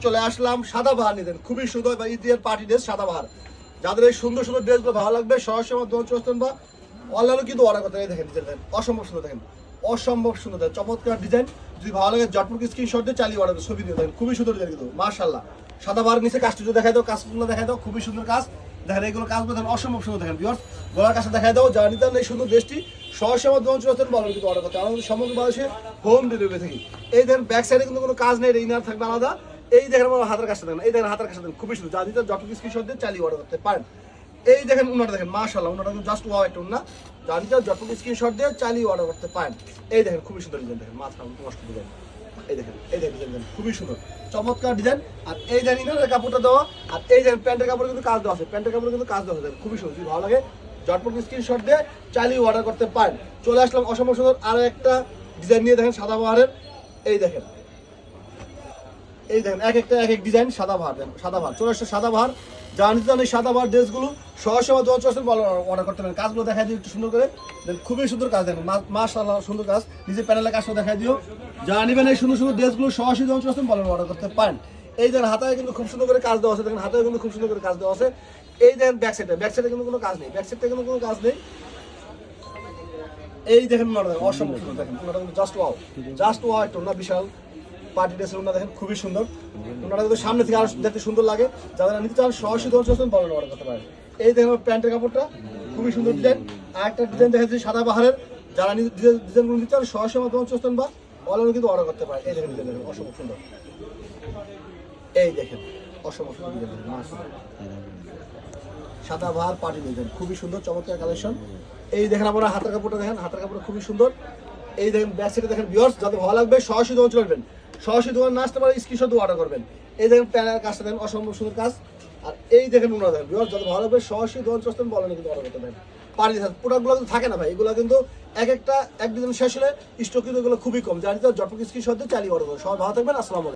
চলে আসলাম সাদাবাহার নিতেন, খুবই সুন্দর বা ঈদের পার্টি ড্রেস সাদাবাহার। যাদের এই সুন্দর সুন্দর ড্রেসগুলো ভালো লাগবে সরাসরি আমার দোকান চলে আসতেন বা অনলাইনে কিন্তু অর্ডার করতে দেখেন ডিজাইন দেখেন, অসম্ভব সুন্দর দেখেন, অসম্ভব সুন্দর দেখেন, চমৎকার ডিজাইন। যদি ভালো লাগে জটপুর স্ক্রিনশট দিয়ে চালিয়ে অর্ডার ছবি দিয়ে দেখেন, খুবই সুন্দর ডিজাইন কিন্তু মাশাআল্লাহ। সাদাবাহার নিচে কাজটা দেখাই দাও, কাজগুলো দেখাই দাও, খুবই সুন্দর কাজ দেখেন, এগুলো কাজগুলো দেখেন অসম্ভব সুন্দর দেখেন ভিউয়ার্স। গলার কাজটা দেখাই দাও, যারা নিতেন এই সুন্দর ড্রেসটি সরাসরি আমার দোকান চলে আসতেন বলেন কিন্তু অর্ডার করতে আমাদের সমগ্র বাংলাদেশে হোম ডেলিভারি থেকে। এই দেখেন ব্যাক সাইডে কিন্তু কোনো কাজ নেই, ইনার থাকবে আলাদা। এই দেখেন আমার হাতের কাজটা দেখেন, এই দেখেন হাতের কাজটা দেখেন, খুবই সুন্দর। যা দিতে যত স্ক্রিনশট দিয়ে চালিয়ে অর্ডার করতে পারেন। এই দেখেন উনাটা দেখেন মাশাআল্লাহ, উনাটা কিন্তু জাস্ট ওয়াও একটা উন্না। যা দিতে যত স্ক্রিনশট দিয়ে চালিয়ে অর্ডার করতে পারেন। এই দেখেন খুবই সুন্দর ডিজাইন দেখেন, মাথা নষ্ট ডিজাইন। এই দেখেন ডিজাইন খুবই সুন্দর চমৎকার ডিজাইন। আর এই দেখেন ইনারের কাপড়টা দেওয়া, আর এই দেখেন প্যান্টের কাপড়ে কিন্তু কাজ দেওয়া আছে, প্যান্টের কাপড়ে কিন্তু কাজ দেওয়া আছে, খুবই সুন্দর। যদি ভালো লাগে জটপট স্ক্রিনশট দিয়ে চালিয়ে অর্ডার করতে পারেন। চলে আসলাম অসম্ভব সুন্দর আরো একটা ডিজাইন নিয়ে দেখেন সাদাবাহারের। এই দেখেন এক একটা এক এক ডিজাইন সাদাবাহার দেন, সাদাবাহার চলে আসছে সাদাবাহার। জানি এই সাদাবাহার ড্রেসগুলো সহজে অর্ডার করতে পারেন। কাজগুলো দেখাই দিও একটু সুন্দর করে দেন, খুবই সুন্দর কাজ দেখেন মাশাআল্লাহ সুন্দর কাজ। নিজে প্যানেলের কাজটা দেখাই দিও, যা নিবেন এই সুন্দর সুন্দর ড্রেসগুলো সহজে অর্ডার করতে পারেন। এই দেখেন হাতায় কিন্তু খুব সুন্দর করে কাজ দেওয়া আছে, দেখেন হাতায় কিন্তু খুব সুন্দর করে কাজ দেওয়া আছে। এই দেখেন ব্যাক সাইডে কিন্তু কোনো কাজ নেই, ব্যাক সাইডে কিন্তু কোনো কাজ নেই। এই দেখেন অসম্ভব সুন্দর দেখেন, জাস্ট ওয়াও একটা না বিশাল পার্টি ড্রেসের ওনা দেখেন, খুবই সুন্দর। ওনারা কিন্তু সামনে থেকে আরো দেখতে সুন্দর লাগে, যারা নিতে চান সরাসরি দোকান বলেন অর্ডার করতে পারেন। এই দেখেন প্যান্টের কাপড়টা খুবই সুন্দর ডিজাইন। আর একটা ডিজাইন দেখাচ্ছি সাদাবাহারের, যারা ডিজাইনগুলো নিতে চান সরাসরি আমার দোকান বা অনলাইনে কিন্তু অর্ডার করতে পারেন। এই দেখেন ডিজাইন দেখেন অসম্ভব সুন্দর, এই দেখেন অসম্ভব সুন্দর ডিজাইন সাদাবাহার পার্টি ডিজাইন, খুবই সুন্দর চমৎকার কালেকশন। এই দেখেন আপনারা হাতের কাপড়টা দেখেন, হাতের কাপড়টা খুবই সুন্দর। এই দেখেন ব্যাক সাইডে দেখেন ভিউয়ার্স, যাদের ভালো লাগবে সরাসরি দোকান চলবেন, সরাসরি দোকান না আসতে পারে স্ক্রিনশট দিয়ে অর্ডার করবেন। এই দেখেন প্যানেলের কাজটা দেখেন অসম্ভব সুন্দর কাজ। আর এই দেখেন উনারা দেখেন ভিউয়ার্স, যাদের ভালো লাগবে সরাসরি দোকান চলতে বলেন কিন্তু অর্ডার করতে পারেন। পার্টি প্রোডাক্টগুলো কিন্তু থাকে না ভাই, এগুলো কিন্তু এক একটা এক ডিজাইন শেষ হলে স্টক কিন্তু এগুলো খুবই কম, জানি তো জটপট স্ক্রিনশট দিয়ে চালিয়ে অর্ডার করবেন। সবাই ভালো থাকবেন, আসসালামু আলাইকুম।